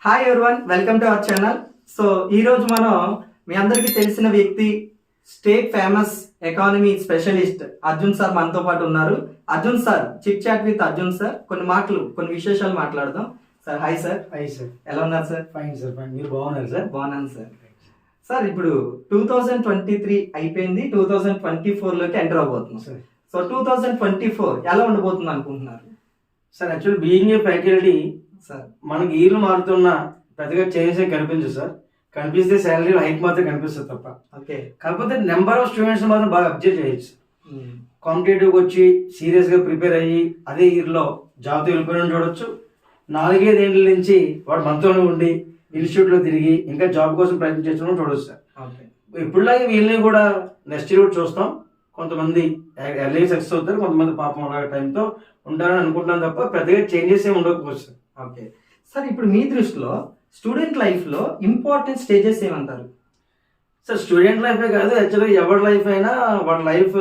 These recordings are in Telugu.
Hi everyone, welcome to our channel. So ఈరోజు మనం మీ అందరికీ తెలిసిన వ్యక్తి, state famous economy specialist Arjun sir మనతో పాటు ఉన్నారు. Arjun sir, chit chat with Arjun sir. కొన్ని విశేషాలు మాట్లాడదాం. Sir hi sir. Hi sir. ఎలా ఉన్నారు సార్? Fine sir, fine. మీరు బాగున్నారు సార్? బాగున్నాను సార్. సార్ ఇప్పుడు 2023 అయిపోయింది, 2024లోకి ఎంటర్ అవబోతున్నాం సార్. సో 2024 ఎలా ఉండబోతుంది అనుకుంటున్నారు sir? Actually being a faculty sir, మనకి ఈర్లు మారుతున్న పెద్దగా చేంజ్ కనిపించదు సార్. కనిపిస్తే శాలరీ హైక్ మాత్రం కనిపిస్తుంది తప్ప. ఓకే. కాకపోతే నెంబర్ ఆఫ్ స్టూడెంట్స్ మాత్రం బాగా అబ్జర్వ్ చేయొచ్చు. కాంపిటేటివ్కి వచ్చి సీరియస్గా ప్రిపేర్ అయ్యి అదే ఇయర్లో జాబ్తో వెళ్ళిపోయిన చూడొచ్చు. 4-5 ఏళ్ళ నుంచి వాడు మనతోనే ఉండి ఇన్స్టిట్యూట్లో తిరిగి ఇంకా జాబ్ కోసం ప్రయత్నం చేస్తున్నాం చూడొచ్చు సార్. ఇప్పుడులాగే వీళ్ళని కూడా నెక్స్ట్ ఇయర్ చూస్తాం. కొంతమంది ఎర్లీ సక్సెస్ అవుతారు, కొంతమంది పాపం అలాగే టైంతో ఉంటారని అనుకుంటాం తప్ప పెద్దగా చేంజెస్ ఏమి ఉండకపోవచ్చు సార్. ఓకే సార్, ఇప్పుడు మీ దృష్టిలో స్టూడెంట్ లైఫ్లో ఇంపార్టెంట్ స్టేజెస్ ఏమంటారు సార్? స్టూడెంట్ లైఫే కాదు, యాక్చువల్గా ఎవరి లైఫ్ అయినా వాడి లైఫ్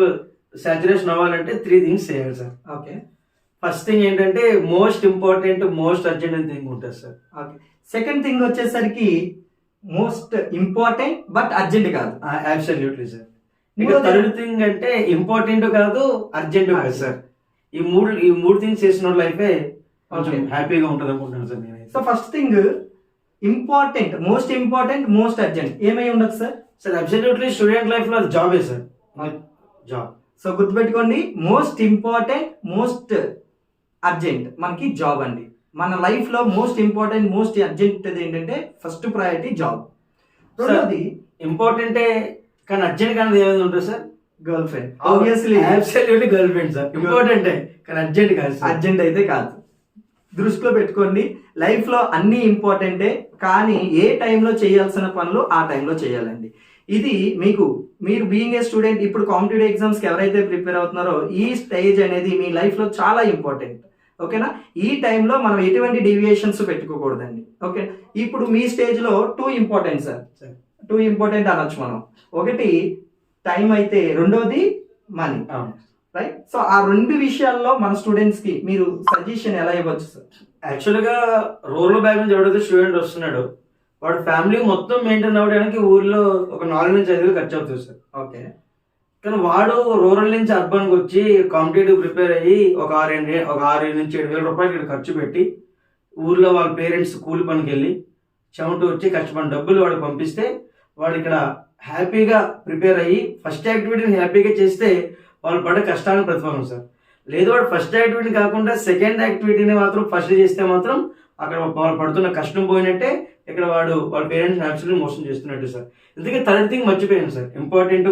సాచురేషన్ అవ్వాలంటే 3 థింగ్స్ చేయాలి సార్. ఓకే. ఫస్ట్ థింగ్ ఏంటంటే మోస్ట్ ఇంపార్టెంట్, మోస్ట్ అర్జెంట్ అని థింగ్ ఉంటుంది సార్. ఓకే. సెకండ్ థింగ్ వచ్చేసరికి మోస్ట్ ఇంపార్టెంట్ బట్ అర్జెంట్ కాదు. Absolutely sir. ఇంకా థర్డ్ థింగ్ అంటే ఇంపార్టెంట్ కాదు, అర్జెంట్ కాదు సార్. ఈ మూడు థింగ్స్ చేసిన లైఫే కొంచెం హ్యాపీగా ఉంటుంది అనుకుంటున్నాను సార్ నేను. So first thing important, most urgent ఏమై ఉండదు sir? Sir absolutely student life లో జాబే సార్. జాబ్. సో గుర్తుపెట్టుకోండి, మోస్ట్ ఇంపార్టెంట్, మోస్ట్ అర్జెంట్ మనకి జాబ్ అండి. మన లైఫ్ లో మోస్ట్ ఇంపార్టెంట్, మోస్ట్ అర్జెంట్ ఏంటంటే ఫస్ట్ ప్రయారిటీ జాబ్. రెండోది ఇంపార్టెంటే కానీ అర్జెంట్ కానీ ఏమైనా ఉంటుంది sir? Girl friend. Obviously absolutely girl friend sir. ఇంపార్టెంటే కానీ అర్జెంట్ కాదు. అర్జెంట్ అయితే కాదు. దృష్టిలో పెట్టుకోండి, లైఫ్ లో అన్ని ఇంపార్టెంటే, కానీ ఏ టైంలో చేయాల్సిన పనులు ఆ టైంలో చేయాలండి. ఇది మీరు బీయింగ్ ఏ స్టూడెంట్, ఇప్పుడు కాంపిటేటివ్ ఎగ్జామ్స్ కి ఎవరైతే ప్రిపేర్ అవుతున్నారో ఈ స్టేజ్ అనేది మీ లైఫ్ లో చాలా ఇంపార్టెంట్. ఓకేనా? ఈ టైంలో మనం ఎటువంటి డీవియేషన్స్ పెట్టుకోకూడదండి. ఓకే. ఇప్పుడు మీ స్టేజ్ లో 2 ఇంపార్టెంట్ సార్. 2 ఇంపార్టెంట్ అనొచ్చు మనం. ఒకటి టైం అయితే, రెండోది మనీ. రైట్. సో ఆ 2 విషయాల్లో మన స్టూడెంట్స్ కి మీరు సజెషన్ ఎలా ఇవ్వచ్చు సార్? యాక్చువల్గా రూరల్ బ్యాక్ నుంచి ఎవడైతే స్టూడెంట్ వస్తున్నాడు వాడు ఫ్యామిలీ మొత్తం మెయింటైన్ అవ్వడానికి ఊర్లో ఒక 4 నుంచి 5 వేలు ఖర్చు అవుతుంది సార్. ఓకే. కానీ వాడు రూరల్ నుంచి అర్బన్కి వచ్చి కాంపిటేటివ్ ప్రిపేర్ అయ్యి ఒక 6 నుంచి 7 వేల రూపాయలు ఇక్కడ ఖర్చు పెట్టి ఊర్లో వాళ్ళ పేరెంట్స్ కూలి పనికి వెళ్ళి చెమట వచ్చి కష్టపడిన డబ్బులు వాడు పంపిస్తే వాడు ఇక్కడ హ్యాపీగా ప్రిపేర్ అయ్యి ఫస్ట్ యాక్టివిటీని హ్యాపీగా చేస్తే వాళ్ళు పడే కష్టానికి ప్రతిఫలం సార్. లేదు వాడు ఫస్ట్ యాక్టివిటీ కాకుండా సెకండ్ యాక్టివిటీని మాత్రం ఫస్ట్ చేస్తే మాత్రం అక్కడ వాళ్ళు పడుతున్న కష్టం పోయినట్టే, ఇక్కడ వాళ్ళ పేరెంట్స్ యాక్చువల్లీ మోసం చేస్తున్నట్టు సార్. ఎందుకంటే థర్డ్ థింగ్ మర్చిపోయాను సార్, ఇంపార్టెంట్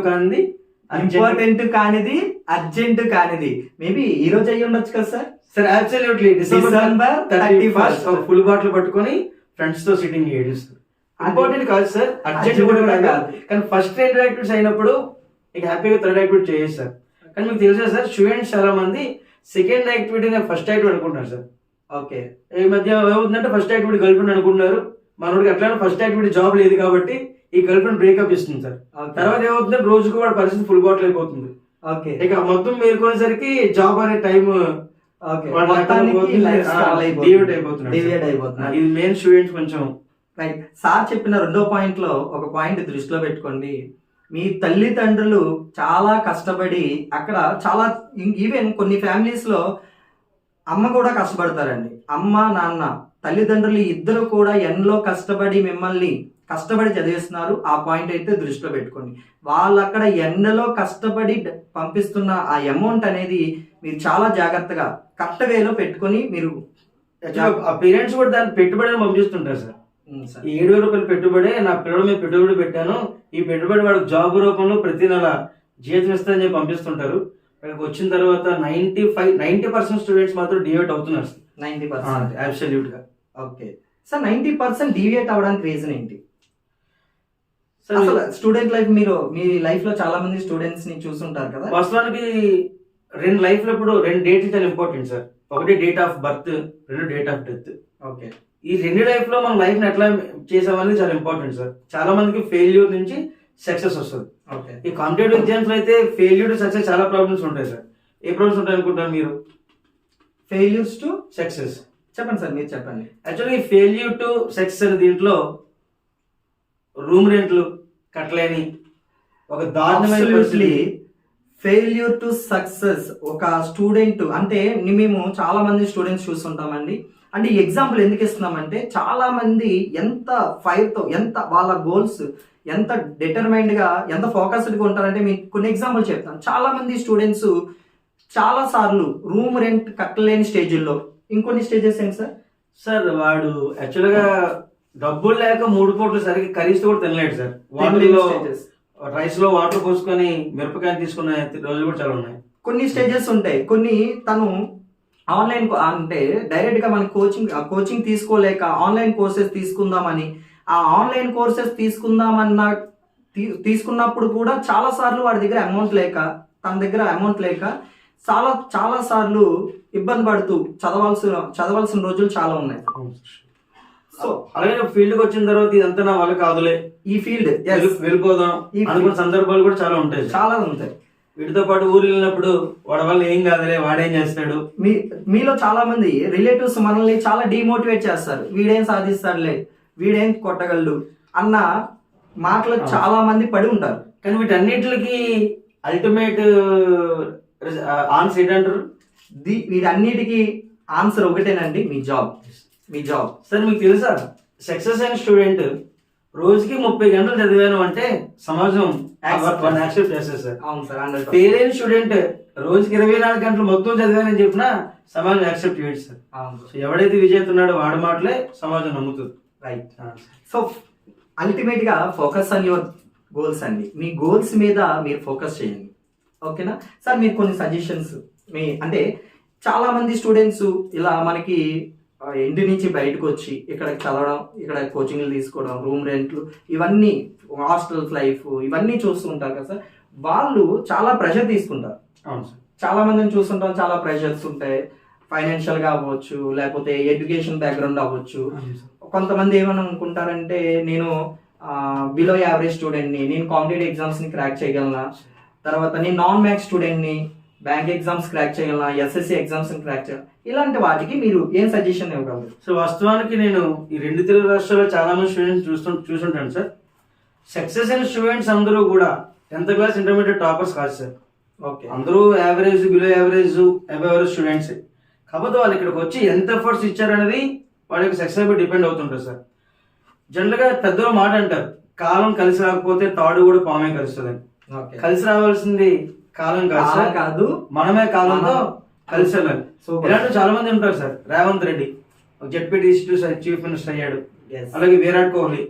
కానిది అర్జెంట్ కానిది మేబీ ఈ రోజు అయ్యి ఉండొచ్చు కదా sir? Sir absolutely December 31st full bottle పట్టుకొని ఫ్రెండ్స్ తో సిట్టింగ్ చేయడం సార్. ఇంపార్టెంట్ కాదు సార్, అర్జెంట్ కూడా కాదు. కానీ ఫస్ట్ 2 యాక్టివిటీస్ అయినప్పుడు ఇక హ్యాపీగా థర్డ్ యాక్టివిటీ చేయొచ్చు సార్. కానీ మీకు తెలుసా సార్, స్టూడెంట్స్ చాలా మంది సెకండ్ యాక్టివిటీని ఫస్ట్ యాక్టివిటీ అనుకుంటున్నారు సార్. ఓకే. ఈ మధ్య ఏమవుతుందంటే ఫస్ట్ యాక్టివిటీ గర్ల్ ఫ్రెండ్ అనుకుంటున్నారు. మనోడికి అట్లా ఫస్ట్ యాక్టివిటీ జాబ్ లేదు కాబట్టి ఈ గర్ల్ ఫ్రెండ్ బ్రేకప్ ఇస్తుంది సార్. తర్వాత ఏమవుతుందంటే రోజుకు వాడి పరిస్థితి ఫుల్ బాటిల్ అయిపోతుంది. ఓకే. ఇక మొత్తం మేలుకునేసరికి జాబ్ అనే టైం అయిపోతుంది. ఇది మెయిన్ స్టూడెంట్స్ కొంచెం రైట్. సార్ చెప్పిన 2వ పాయింట్ లో ఒక పాయింట్ దృష్టిలో పెట్టుకోండి. మీ తల్లిదండ్రులు చాలా కష్టపడి అక్కడ చాలా, ఈవెన్ కొన్ని ఫ్యామిలీస్ లో అమ్మ కూడా కష్టపడతారండి. అమ్మ నాన్న తల్లిదండ్రులు ఇద్దరు కూడా ఎండలో కష్టపడి మిమ్మల్ని కష్టపడి చదివిస్తున్నారు. ఆ పాయింట్ అయితే దృష్టిలో పెట్టుకోండి. వాళ్ళు అక్కడ ఎండలో కష్టపడి పంపిస్తున్న ఆ అమౌంట్ అనేది మీరు చాలా జాగ్రత్తగా కరెక్ట్ వేలో పెట్టుకొని మీరు పేరెంట్స్ కూడా దాన్ని పెట్టుబడి పంపిస్తుంటారు సార్. 7,000 రూపాయలు పెట్టుబడి నా పిల్లల మీద పెట్టుబడి పెట్టాను, ఈ పెట్టుబడి వాడు జాబ్ రూపంలో ప్రతి నెల జీతం ఇస్తానని చెప్పి పంపిస్తుంటారు. ఇక్కడికి వచ్చిన తర్వాత 90% స్టూడెంట్స్ మాత్రం డివేట్ అవుతున్నారు సార్. 90%? అబ్సల్యూట్ గా. Okay sir. 90% డివేట్ అవడానికి రీజన్ ఏంటి అసలు? స్టూడెంట్ లైఫ్, మీరు మీ లైఫ్ లో చాలా మంది స్టూడెంట్స్ ని చూస్తుంటారు కదా. వాస్తవానికి 2 లైఫ్ లో ఇప్పుడు 2 డేట్లు చాలా ఇంపార్టెంట్ సార్. ఒకటి date of birth, 2 date of death. Okay. ఈ 2 లైఫ్ లో మన లైఫ్ ని ఎట్లా చేసామనేది చాలా ఇంపార్టెంట్ సార్. చాలా మందికి ఫెయిల్యూర్ నుంచి సక్సెస్ వస్తుంది. ఈ కాంపిటేటివ్ ఎగ్జామ్స్ లో అయితే ఫెయిల్యూర్ టు సక్సెస్ చాలా ప్రాబ్లమ్స్ ఉంటాయి సార్. ఏ ప్రాబ్లమ్స్ ఉంటాయి అనుకుంటారు మీరు? Failures to success. చెప్పండి సార్, మీరు చెప్పండి. యాక్చువల్గా ఈ ఫెయిల్యూర్ టు సక్సెస్ అనే దీంట్లో రూమ్ రెంట్లు కట్టలేని ఒక దారుణమైన Absolutely. ఫెయిల్యూర్ టు సక్సెస్ ఒక స్టూడెంట్ అంటే మేము చాలా మంది స్టూడెంట్స్ చూస్తుంటామండి. అంటే ఈ ఎగ్జాంపుల్ ఎందుకు ఇస్తున్నామంటే చాలా మంది ఎంత ఫైర్తో, ఎంత వాళ్ళ గోల్స్ ఎంత డిటర్మైన్డ్ గా, ఎంత ఫోకస్డ్ గా ఉంటారంటే మీకు కొన్ని ఎగ్జాంపుల్ చెప్తాను. చాలా మంది స్టూడెంట్స్ చాలా సార్లు రూమ్ రెంట్ కట్టలేని స్టేజ్లో, ఇంకొన్ని స్టేజెస్ ఏంటి సార్? సార్ వాడు యాక్చువల్గా డబ్బులు లేక 3 పూటలు సరిగ్గా కర్రీస్ కూడా తినలేడు సార్. వాటర్లో రైస్ లో వాటర్ పోసుకొని మిరపకాయలు తీసుకునే రోజులు కూడా చాలా ఉన్నాయి. కొన్ని స్టేజెస్ ఉంటాయి. కొన్ని తను ఆన్లైన్ అంటే డైరెక్ట్ గా మన కోచింగ్ తీసుకోలేక ఆన్లైన్ కోర్సెస్ తీసుకుందామని, ఆ ఆన్లైన్ కోర్సెస్ తీసుకున్నప్పుడు కూడా చాలా సార్లు వాడి దగ్గర అమౌంట్ లేక, తన దగ్గర అమౌంట్ లేక చాలా సార్లు ఇబ్బంది పడుతూ చదవాల్సిన రోజులు చాలా ఉన్నాయి. సో అలాగే ఫీల్డ్ కి వచ్చిన తర్వాత ఇదంతా నా వల్ల కాదులే, ఈ ఫీల్డ్ వెళ్ళిపోదాం అనుకున్న సందర్భాలు కూడా చాలా ఉంటాయి. చాలా ఉంటాయి. వీటితో పాటు ఊరు వెళ్ళినప్పుడు వాడి వల్ల ఏం కాదులే, వాడేం చేస్తాడు. మీలో చాలా మంది రిలేటివ్స్ మనల్ని చాలా డిమోటివేట్ చేస్తారు. వీడేం సాధిస్తాడులే, వీడేం కొట్టగలడు అన్న మాటలు చాలా మంది పడి ఉంటారు. కానీ వీటన్నిటికి అల్టిమేట్ ఆన్సర్ ఏంటంటారు? వీటన్నిటికీ ఆన్సర్ ఒకటేనండి, మీ జాబ్. సార్ మీకు తెలుసా, సక్సెస్ అయిన స్టూడెంట్ రోజుకి 30 గంటలు చదివాను అంటే సమాజం యాక్సెప్ట్ చేస్తారు సార్. అవును సార్. ఫెయిల్ అయిన స్టూడెంట్ రోజుకి 24 గంటలు మొత్తం చదివానని చెప్పినా సమాజం యాక్సెప్ట్ చేయడు సార్. సో ఎవడైతే విజేత ఉన్నాడో వాడి మాటలే సమాజం నమ్ముతుంది. రైట్. సో అల్టిమేట్ గా ఫోకస్ ఆన్ యువర్ గోల్స్ అండి. మీ గోల్స్ మీద మీరు ఫోకస్ చేయండి. ఓకేనా సార్? మీరు కొన్ని సజెషన్స్ అంటే చాలా మంది స్టూడెంట్స్ ఇలా మనకి ఇంటి నుంచి బయటకు వచ్చి ఇక్కడ చదవడం, ఇక్కడ కోచింగ్లు తీసుకోవడం, రూమ్ రెంట్లు, ఇవన్నీ హాస్టల్ లైఫ్ ఇవన్నీ చూస్తూ ఉంటారు కదా సార్. వాళ్ళు చాలా ప్రెషర్ తీసుకుంటారు. అవును సార్. చాలా మందిని చూస్తుంటాం, చాలా ప్రెషర్స్ ఉంటాయి. ఫైనాన్షియల్ గా అవ్వచ్చు, లేకపోతే ఎడ్యుకేషన్ బ్యాక్గ్రౌండ్ అవ్వచ్చు. కొంతమంది ఏమని అనుకుంటారంటే నేను బిలో యావరేజ్ స్టూడెంట్ని, నేను కాంపిటేటివ్ ఎగ్జామ్స్ ని క్రాక్ చేయగలనా, తర్వాత నేను నాన్ మ్యాథ్స్ స్టూడెంట్ని, బ్యాంక్ ఎగ్జామ్స్ క్రాక్ చేయగలనా, ఎస్ఎస్సి ఎగ్జామ్స్ క్రాక్ చేయాలి, ఇలాంటి వాటికి మీరు ఏం సజెషన్ ఇవ్వగలరు? సో వాస్తవానికి నేను ఈ 2 తెలుగు రాష్ట్రాల్లో చాలా మంది స్టూడెంట్స్ చూస్తుంటాను సార్. సక్సెస్ అయిన స్టూడెంట్స్ అందరూ కూడా 10th క్లాస్ ఇంటర్మీడియట్ టాపర్స్ కాదు సార్. ఓకే. అందరూ average, below average, above average students. కాకపోతే వాళ్ళు ఇక్కడికి వచ్చి ఎంత ఎఫర్ట్స్ ఇచ్చారనేది వాళ్ళ యొక్క సక్సెస్ పై డిపెండ్ అవుతుంటారు సార్. జనరల్గా పెద్దలు మాట అంటారు, కాలం కలిసి రాకపోతే తాడు కూడా పామే కలుస్తుందని. కలిసి రావాల్సింది కాలం కాదు, మనమే కాలంతో కలిసి వెళ్ళాలి. ఇలాంటి చాలా మంది ఉంటారు sir. Revanth Reddy ZPTC chief minister అయ్యాడు. అలాగే విరాట్ కోహ్లీ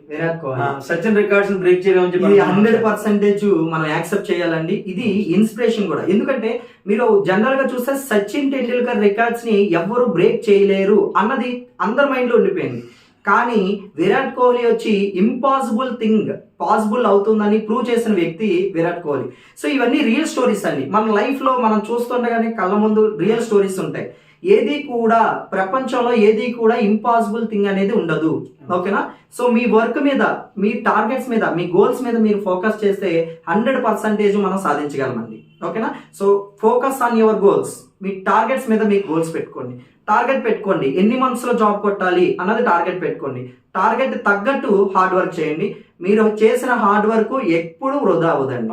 సచిన్ రికార్డ్స్ బ్రేక్ చేయడం 100% మనం యాక్సెప్ట్ చేయాలండి. ఇది ఇన్స్పిరేషన్ కూడా. ఎందుకంటే మీరు జనరల్ గా చూస్తే సచిన్ టెండూల్కర్ రికార్డ్స్ ని ఎవ్వరు బ్రేక్ చేయలేరు అన్నది అందరి మైండ్ లో ఉండిపోయింది. కానీ విరాట్ కోహ్లీ వచ్చి ఇంపాసిబుల్ థింగ్ పాసిబుల్ అవుతుందని ప్రూవ్ చేసిన వ్యక్తి విరాట్ కోహ్లీ. సో ఇవన్నీ రియల్ స్టోరీస్ అండి. మన లైఫ్ లో మనం చూస్తుండగానే కళ్ళ ముందు రియల్ స్టోరీస్ ఉంటాయి. ఏది కూడా ప్రపంచంలో ఏది కూడా ఇంపాసిబుల్ థింగ్ అనేది ఉండదు. ఓకేనా? సో మీ వర్క్ మీద, మీ టార్గెట్స్ మీద, మీ గోల్స్ మీద మీరు ఫోకస్ చేస్తే 100% మనం సాధించగలమండి. ఓకేనా? So focus on your goals. Me targets మీద మీ గోల్స్ పెట్టుకోండి. టార్గెట్ పెట్టుకోండి, ఎన్ని మంత్స్ లో జాబ్ కొట్టాలి అన్నది టార్గెట్ పెట్టుకోండి. టార్గెట్ తగ్గట్టు హార్డ్ వర్క్ చేయండి. మీరు చేసిన హార్డ్ వర్క్ ఎప్పుడు వృధా అవ్వదండి.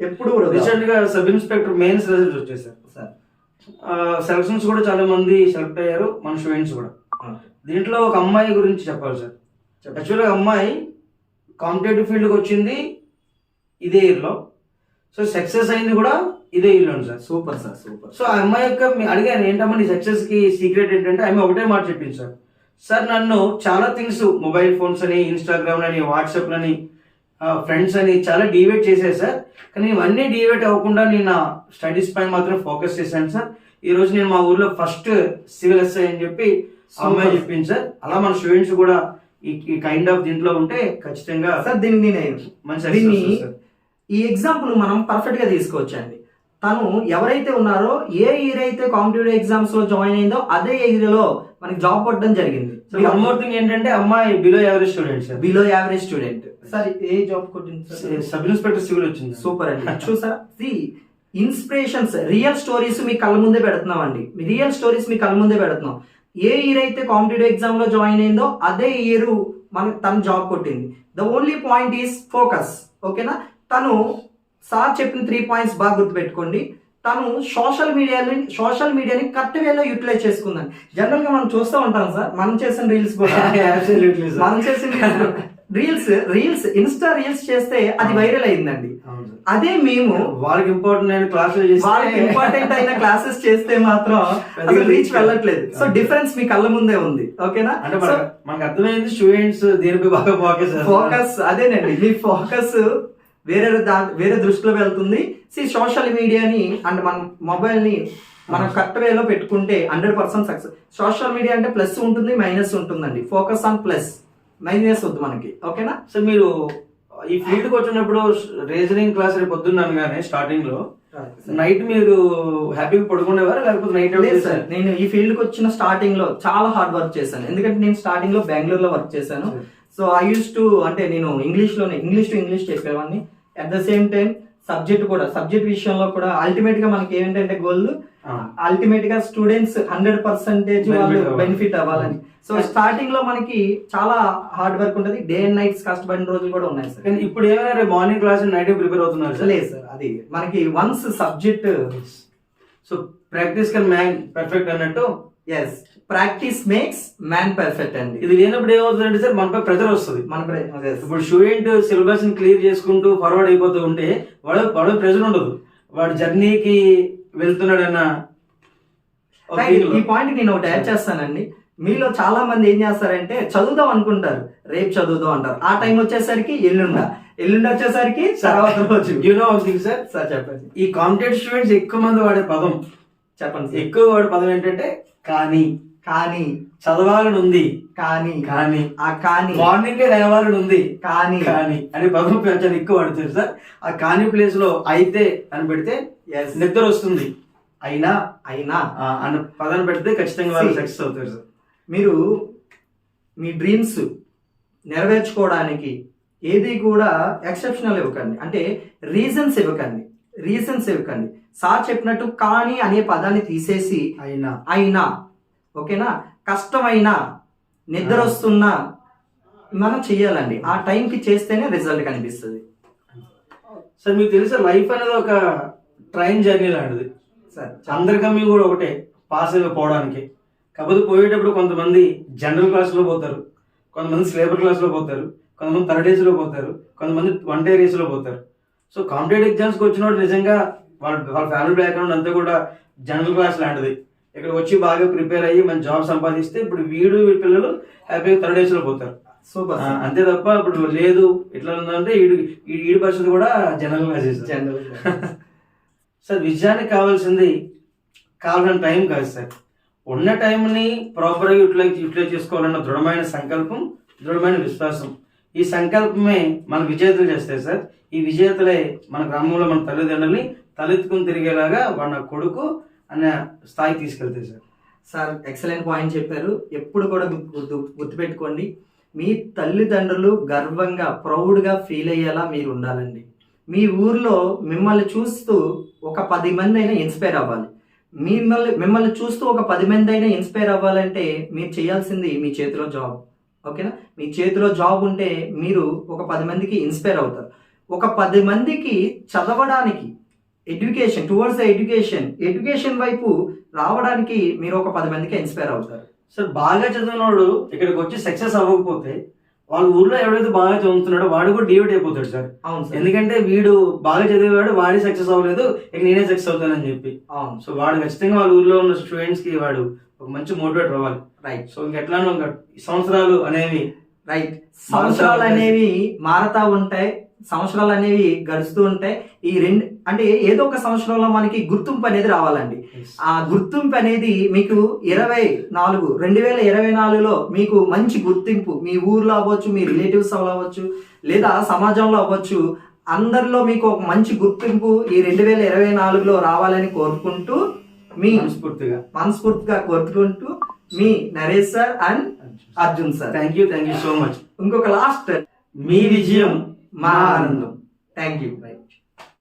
ఎప్పుడు రీసెంట్ గా సబ్ ఇన్స్పెక్టర్ మెయిన్స్ రిజల్ట్స్ వచ్చేసారు సార్. సెలక్షన్స్ కూడా చాలా మంది సెలెక్ట్ అయ్యారు, మన స్టూడెంట్స్ కూడా. దీంట్లో ఒక అమ్మాయి గురించి చెప్పాలి సార్. యాక్చువల్గా అమ్మాయి కాంపిటేటివ్ ఫీల్డ్కి వచ్చింది ఇదే ఇయర్లో. సో సక్సెస్ అయింది కూడా ఇదే ఇల్లు sir. Super sir, super. So ఆ అమ్మాయి యొక్క అడిగాను, ఏంటమ్మా నీ సక్సెస్ కి సీక్రెట్ ఏంటంటే ఆమె ఒకటే మాట చెప్పింది సార్. సార్ నన్ను చాలా థింగ్స్, మొబైల్ ఫోన్స్ అని, ఇన్స్టాగ్రామ్ అని, వాట్సాప్ అని, ఫ్రెండ్స్ అని చాలా డివేట్ చేశారు సార్. కానీ ఇవన్నీ డివేట్ అవ్వకుండా నేను నా స్టడీస్ పైన మాత్రం ఫోకస్ చేశాను సార్. ఈ రోజు నేను మా ఊర్లో ఫస్ట్ సివిల్ ఎస్ఐ అని చెప్పి అమ్మాయి చెప్పింది సార్. అలా మన స్టూడెంట్స్ కూడా ఈ కైండ్ ఆఫ్ దీంట్లో ఉంటే ఖచ్చితంగా సార్ దీన్ని మంచి ఈ ఎగ్జాంపుల్ మనం పర్ఫెక్ట్ గా తీసుకోవచ్చండి. తను ఎవరైతే ఉన్నారో, ఏ ఇయర్ అయితే కాంపిటేటివ్ ఎగ్జామ్స్ లో జాయిన్ అయిందో అదే ఇయర్ లో మనకి జాబ్ కొట్టడం జరిగింది. వన్ మోర్ థింగ్ ఏంటంటే అమ్మాయి below average student sir. Below average student sir. ఏ జాబ్ కొట్టింది సార్? సబ్ ఇన్స్పెక్టర్ సివిల్ వచ్చింది. సూపర్ అండి. చూసారా? ఇన్స్పిరేషన్స్, రియల్ స్టోరీస్ మీ కళ్ళ ముందే పెడుతున్నాం అండి. రియల్ స్టోరీస్ మీ కళ్ళ ముందే పెడుతున్నాం. ఏ ఇయర్ అయితే కాంపిటేటివ్ ఎగ్జామ్ లో జాయిన్ అయిందో అదే ఇయర్ తను జాబ్ కొట్టింది. The only point is focus. ఓకేనా? తను సార్ చెప్పిన 3 పాయింట్స్ బాగా గుర్తుపెట్టుకోండి. తను సోషల్ మీడియాని కరెక్ట్ వేలో యూటిలైజ్ చేసుకుందండి. జనరల్ గా మనం చూస్తూ ఉంటాం సార్, మనం చేసిన రీల్స్ కూడా మనం చేసిన రీల్స్ ఇన్స్టా రీల్స్ చేస్తే అది వైరల్ అయిందండి. అదే మేము వాళ్ళకి ఇంపార్టెంట్ అయిన క్లాసెస్ చేస్తే మాత్రం రీచ్ వెళ్ళట్లేదు. సో డిఫరెన్స్ మీ కళ్ళ ముందే ఉంది. ఓకేనా? అంటే మనకు అర్థమైంది స్టూడెంట్స్ దీనిపై బాగా ఫోకస్ అదేనండి. మీ ఫోకస్ వేరే దృష్టిలో వెళ్తుంది. సోషల్ మీడియాని అండ్ మన మొబైల్ ని మనం కరెక్ట్ వేలో పెట్టుకుంటే 100% సక్సెస్. సోషల్ మీడియా అంటే ప్లస్ ఉంటుంది, మైనస్ ఉంటుందండి. ఫోకస్ ఆన్ ప్లస్, మైనస్ వద్దు మనకి. ఓకేనా? సో మీరు ఈ ఫీల్డ్ కి వచ్చినప్పుడు రీజనింగ్ క్లాస్ రేపు పొద్దున్నాను కానీ స్టార్టింగ్ లో నైట్ మీరు హ్యాపీగా పడుకునేవారు లేకపోతే నైట్? లేదు సార్, నేను ఈ ఫీల్డ్ కి వచ్చిన స్టార్టింగ్ లో చాలా హార్డ్ వర్క్ చేశాను. ఎందుకంటే నేను స్టార్టింగ్ లో బెంగళూరులో వర్క్ చేశాను. సో ఐ యూస్ టు అంటే నేను ఇంగ్లీష్ టు ఇంగ్లీష్ చెప్పేవాడిని. At the same time subject విషయంలో కూడా అల్టిమేట్ గా మనకి ఏంటంటే గోల్, అల్టిమేట్ గా స్టూడెంట్స్ 100% వాళ్ళు బెనిఫిట్ అవ్వాలని. సో స్టార్టింగ్ లో మనకి చాలా హార్డ్ వర్క్ ఉంటుంది. డే అండ్ నైట్స్ కష్టపడిన రోజులు కూడా ఉన్నాయి సార్. ఇప్పుడు ఏమైనా మార్నింగ్ క్లాస్ నైట్ ప్రిపేర్ అవుతున్నారు? లేదు సార్, అది మనకి once subject. So practice can man perfect అన్నట్టు. Yes, practice makes man perfect అండి. ఇది లేనప్పుడు ఏమవుతుందంటే సార్ మనపై ప్రెజర్ వస్తుంది. ఇప్పుడు స్టూడెంట్ సిలబస్ ని క్లియర్ చేసుకుంటూ ఫార్వర్డ్ అయిపోతూ ఉంటే వాడు ప్రెజర్ ఉండదు, వాడు జర్నీకి వెళ్తున్నాడన్న. ఈ పాయింట్ నేను ఒకటి యాడ్ చేస్తానండి. మీలో చాలా మంది ఏం చేస్తారంటే చదువుదాం అనుకుంటారు, రేపు చదువుదాం అంటారు. ఆ టైం వచ్చేసరికి ఎల్లుండి వచ్చేసరికి తర్వాత రోజు. సార్ చెప్పండి, ఈ కాంపిటేటివ్ స్టూడెంట్స్ ఎక్కువ మంది వాడే పదం చెప్పండి. ఎక్కువ వాడే పదం ఏంటంటే కానీ చదవాలని ఉంది, కానీ మార్నింగ్ లేవాలని ఉంది, కానీ అనే పదం చాలా ఎక్కువ వాడుతారు సార్. ఆ కానీ ప్లేస్ లో అయితే అని పెడితే నిద్ర వస్తుంది, అయినా అన్న పదాన్ని పెడితే ఖచ్చితంగా వాళ్ళు సక్సెస్ అవుతారు సార్. మీరు మీ డ్రీమ్స్ నెరవేర్చుకోవడానికి ఏది కూడా ఎక్సెప్షనల్ ఇవ్వకండి, అంటే రీజన్స్ ఇవ్వకండి. సార్ చెప్పినట్టు కానీ అనే పదాన్ని తీసేసి అయినా ఓకేనా, కష్టమైనా నిద్ర వస్తున్నా మనం చెయ్యాలండి. ఆ టైంకి చేస్తేనే రిజల్ట్ కనిపిస్తుంది సార్. మీకు తెలుసా లైఫ్ అనేది ఒక ట్రైన్ జర్నీ లాంటిది సార్. అందరికీ కూడా ఒకటే పాస్ అయిపోవడానికి. కాకపోతే పోయేటప్పుడు కొంతమంది జనరల్ క్లాస్లో పోతారు, కొంతమంది స్లీపర్ క్లాస్లో పోతారు, కొంతమంది థర్డ్ ఏసీలో పోతారు, కొంతమంది వన్ టైర్ ఏసీలో పోతారు. సో కాంపిటేటివ్ ఎగ్జామ్స్కి వచ్చినప్పుడు నిజంగా వాళ్ళ ఫ్యామిలీ బ్యాక్గ్రౌండ్ అంతా కూడా జనరల్ క్లాస్ లాంటిది. ఇక్కడ వచ్చి బాగా ప్రిపేర్ అయ్యి మన జాబ్ సంపాదిస్తే ఇప్పుడు వీడి పిల్లలు హ్యాపీగా థర్డ్ ఏసీలో పోతారు. సూపర్. అంతే తప్ప ఇప్పుడు లేదు ఇట్లా ఉందంటే ఈడి పరిస్థితి కూడా జనరల్ క్లాస్. సార్ విజయానికి కావాల్సిన టైం కాదు సార్, ఉన్న టైంని ప్రాపర్గా యూటిలైజ్ చేసుకోవాలన్న దృఢమైన సంకల్పం, దృఢమైన విశ్వాసం. ఈ సంకల్పమే మన విజేతలు చేస్తాయి సార్. ఈ విజేతలే మన గ్రామంలో మన తల్లిదండ్రుల్ని తలెత్తుకుని తిరిగేలాగా వాళ్ళ కొడుకు అనే స్థాయికి తీసుకెళ్తాయి సార్. సార్ ఎక్సలెంట్ పాయింట్ చెప్పారు. ఎప్పుడు కూడా గుర్తుపెట్టుకోండి, మీ తల్లిదండ్రులు గర్వంగా ప్రౌడ్గా ఫీల్ అయ్యేలా మీరు ఉండాలండి. మీ ఊర్లో మిమ్మల్ని చూస్తూ ఒక 10 మంది అయినా ఇన్స్పైర్ అవ్వాలి. మిమ్మల్ని చూస్తూ ఒక 10 మంది అయినా ఇన్స్పైర్ అవ్వాలంటే మీరు చేయాల్సింది మీ చేతిలో జాబ్. ఓకేనా? మీ చేతిలో జాబ్ ఉంటే మీరు ఒక 10 మందికి ఇన్స్పైర్ అవుతారు. ఒక 10 మందికి చదవడానికి ఎడ్యుకేషన్ వైపు రావడానికి మీరు ఒక 10 మందికి ఇన్స్పైర్ అవుతారు. సార్ బాగా చదివినోడు ఇక్కడికి వచ్చి సక్సెస్ అవ్వకపోతే వాళ్ళ ఊర్లో ఎవడైతే బాగా చదువుతున్నాడో వాడు కూడా డివైడ్ అయిపోతాడు సార్. అవును సార్. ఎందుకంటే వీడు బాగా చదివేవాడు వాడి సక్సెస్ అవ్వలేదు, ఇక నేనే సక్సెస్ అవుతానని చెప్పి. అవును. సో వాడు ఖచ్చితంగా వాళ్ళ ఊర్లో ఉన్న స్టూడెంట్స్ కి వాడు ఒక మంచి మోటివేటర్ అవ్వాలి. రైట్. సో ఇంకెట్లానో సంవత్సరాలు అనేవి సంవత్సరాలు అనేవి మారుతా ఉంటాయి, సంవత్సరాలు అనేవి గడుస్తూ ఉంటాయి. ఈ రెండు అంటే ఏదో ఒక సంవత్సరంలో మనకి గుర్తింపు అనేది రావాలండి. ఆ గుర్తింపు అనేది మీకు 2024లో మీకు మంచి గుర్తింపు మీ ఊర్లో అవ్వచ్చు, మీ రిలేటివ్స్ అవ్వచ్చు, లేదా సమాజంలో అవ్వచ్చు, అందరిలో మీకు ఒక మంచి గుర్తింపు ఈ 2024లో రావాలని కోరుకుంటూ మీ మనస్ఫూర్తిగా కోరుకుంటూ మీ Naresh sir and Arjun sir. Thank you so much. ఇంకొక లాస్ట్, మీ విజయం మా ఆనందం. Thank you.